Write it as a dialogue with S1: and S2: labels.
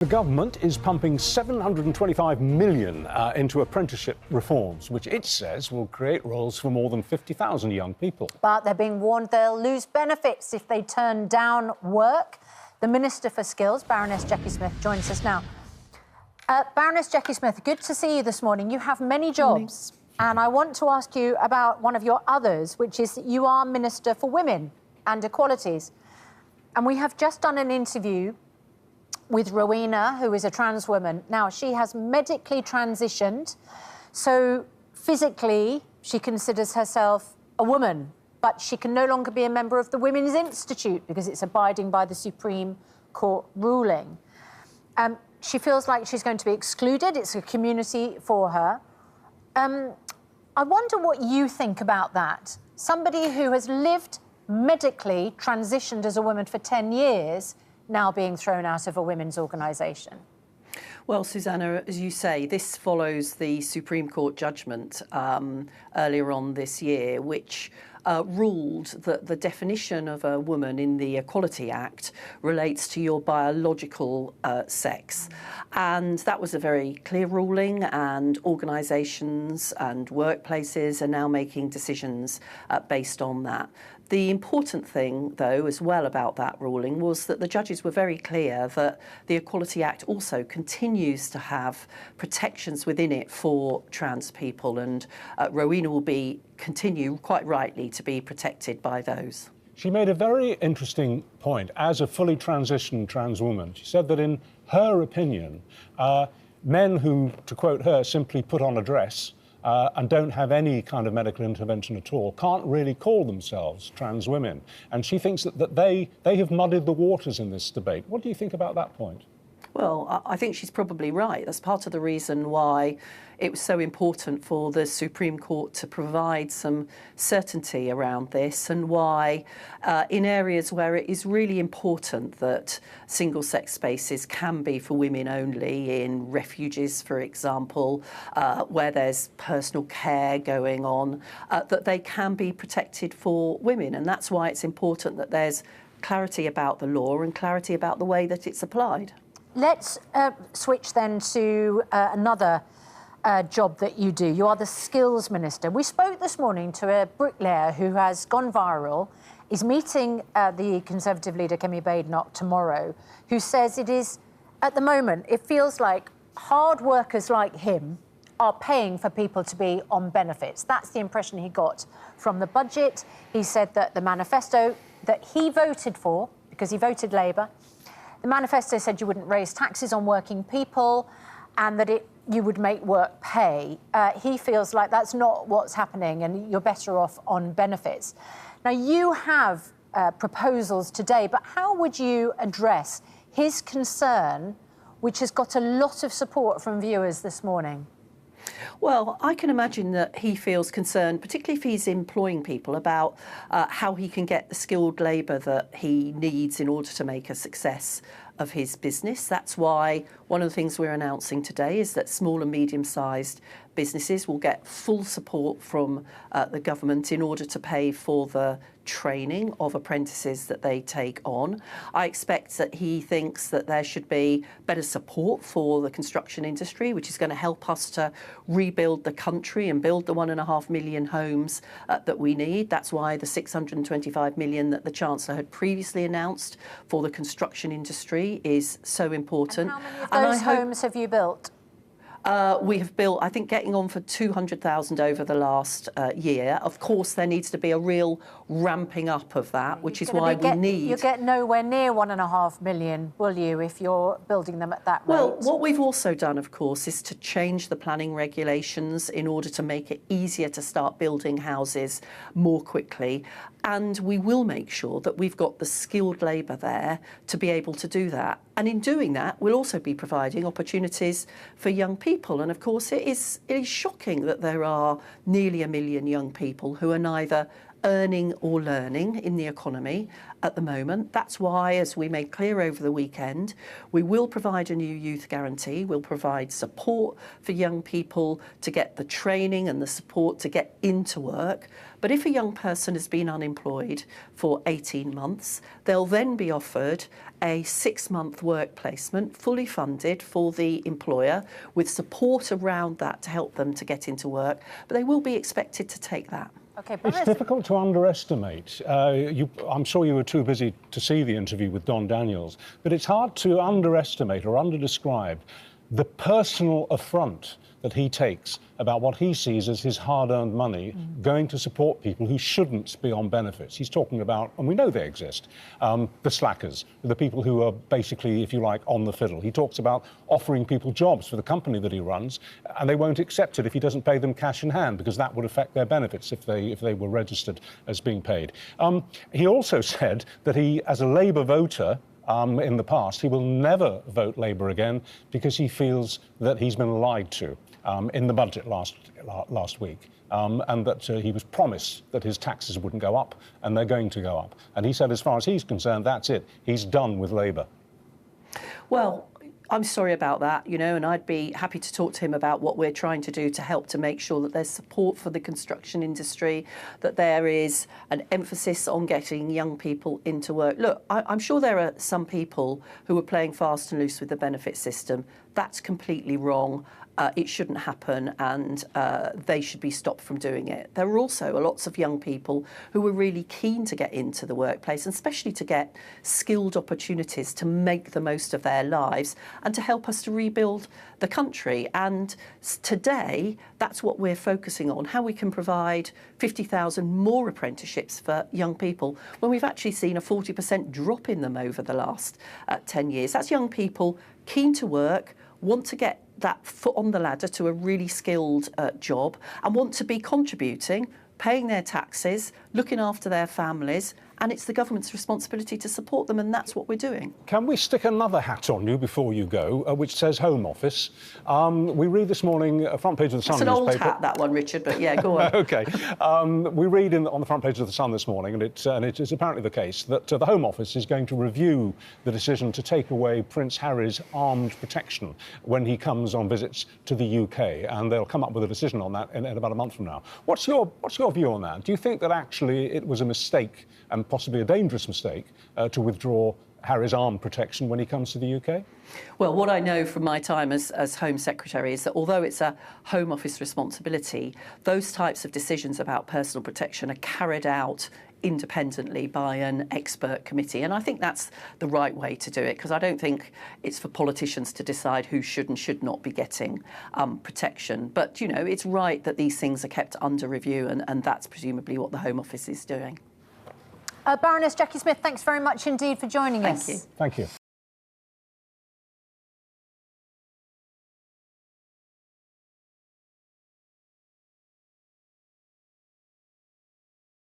S1: The government is pumping $725 million into apprenticeship reforms, which it says will create roles for more than 50,000 young people.
S2: But they're being warned they'll lose benefits if they turn down work. The Minister for Skills, Baroness Jacqui Smith, joins us now. Baroness Jacqui Smith, good to see you this morning. You have many jobs, and I want to ask you about one of your others, which is that you are Minister for Women and Equalities. And we have just done an interview with Rowena, who is a trans woman. Now, she has medically transitioned, so physically she considers herself a woman, but she can no longer be a member of the Women's Institute because it's abiding by the Supreme Court ruling. She feels like she's going to be excluded. It's a community for her. I wonder what you think about that. Somebody who has lived medically, transitioned as a woman for 10 years, now being thrown out of a women's organisation.
S3: Well, Susanna, as you say, this follows the Supreme Court judgment earlier on this year, which ruled that the definition of a woman in the Equality Act relates to your biological sex. And that was a very clear ruling, and organisations and workplaces are now making decisions based on that. The important thing, though, as well about that ruling was that the judges were very clear that the Equality Act also continues to have protections within it for trans people, and Rowena will continue, quite rightly, to be protected by those.
S1: She made a very interesting point as a fully transitioned trans woman. She said that in her opinion, men who, to quote her, simply put on a dress and don't have any kind of medical intervention at all can't really call themselves trans women. And she thinks that they have muddied the waters in this debate. What do you think about that point?
S3: Well, I think she's probably right. That's part of the reason why it was so important for the Supreme Court to provide some certainty around this, and why in areas where it is really important that single-sex spaces can be for women only, in refuges, for example, where there's personal care going on, that they can be protected for women. And that's why it's important that there's clarity about the law and clarity about the way that it's applied.
S2: Let's switch then to another job that you do. You are the Skills Minister. We spoke this morning to a bricklayer who has gone viral. He's meeting the Conservative leader, Kemi Badenoch, tomorrow, who says it is, at the moment, it feels like hard workers like him are paying for people to be on benefits. That's the impression he got from the budget. He said that the manifesto that he voted for, because he voted Labour, the manifesto said you wouldn't raise taxes on working people and that you would make work pay. He feels like that's not what's happening and you're better off on benefits. Now, you have proposals today, but how would you address his concern, which has got a lot of support from viewers this morning?
S3: Well, I can imagine that he feels concerned, particularly if he's employing people, about how he can get the skilled labour that he needs in order to make a success of his business. That's why one of the things we're announcing today is that small and medium-sized businesses will get full support from the government in order to pay for the training of apprentices that they take on. I expect that he thinks that there should be better support for the construction industry, which is going to help us to rebuild the country and build the 1.5 million homes that we need. That's why the $625 million that the Chancellor had previously announced for the construction industry is so important.
S2: And how many of those homes have you built?
S3: We have built, I think, getting on for 200,000 over the last year. Of course, there needs to be a real ramping up of that, which is why we need...
S2: You'll get nowhere near 1.5 million, will you, if you're building them at that rate?
S3: Well, what we've also done, of course, is to change the planning regulations in order to make it easier to start building houses more quickly. And we will make sure that we've got the skilled labour there to be able to do that. And in doing that, we'll also be providing opportunities for young people. And of course, it is shocking that there are nearly 1 million young people who are neither earning or learning in the economy at the moment. That's why, as we made clear over the weekend, we will provide a new youth guarantee. We'll provide support for young people to get the training and the support to get into work. But if a young person has been unemployed for 18 months, they'll then be offered a 6-month work placement, fully funded for the employer, with support around that to help them to get into work. But they will be expected to take that.
S2: Okay,
S1: it's difficult to underestimate. I'm sure you were too busy to see the interview with Don Daniels, but it's hard to underestimate or underdescribe the personal affront that he takes about what he sees as his hard-earned money going to support people who shouldn't be on benefits. He's talking about, and we know they exist, the slackers, the people who are basically, if you like, on the fiddle. He talks about offering people jobs for the company that he runs, and they won't accept it if he doesn't pay them cash in hand, because that would affect their benefits if they were registered as being paid. He also said that he, as a Labour voter, in the past, he will never vote Labour again because he feels that he's been lied to in the budget last week, and that he was promised that his taxes wouldn't go up, and they're going to go up. And he said, as far as he's concerned, that's it. He's done with Labour.
S3: Well, I'm sorry about that, you know, and I'd be happy to talk to him about what we're trying to do to help to make sure that there's support for the construction industry, that there is an emphasis on getting young people into work. Look, I'm sure there are some people who are playing fast and loose with the benefit system. That's completely wrong. It shouldn't happen, and they should be stopped from doing it. There are also lots of young people who are really keen to get into the workplace, and especially to get skilled opportunities to make the most of their lives and to help us to rebuild the country. And today, that's what we're focusing on, how we can provide 50,000 more apprenticeships for young people when we've actually seen a 40% drop in them over the last 10 years. That's young people keen to work, want to get that foot on the ladder to a really skilled job, and want to be contributing, paying their taxes, looking after their families, and it's the government's responsibility to support them, and that's what we're doing.
S1: Can we stick another hat on you before you go, which says Home Office? We read this morning, front page of the Sun
S3: newspaper. It's an old hat, that one, Richard, but yeah, go on.
S1: OK. We read on the front page of the Sun this morning, and it is apparently the case, that the Home Office is going to review the decision to take away Prince Harry's armed protection when he comes on visits to the UK, and they'll come up with a decision on that in about a month from now. What's your view on that? Do you think that actually it was a mistake, and possibly a dangerous mistake, to withdraw Harry's armed protection when he comes to the UK?
S3: Well, what I know from my time as Home Secretary is that although it's a Home Office responsibility, those types of decisions about personal protection are carried out independently by an expert committee, and I think that's the right way to do it, because I don't think it's for politicians to decide who should and should not be getting protection. But, you know, it's right that these things are kept under review, and that's presumably what the Home Office is doing.
S2: Baroness Jacqui Smith, thanks very much indeed for joining us.
S3: Thank you.
S1: Thank you.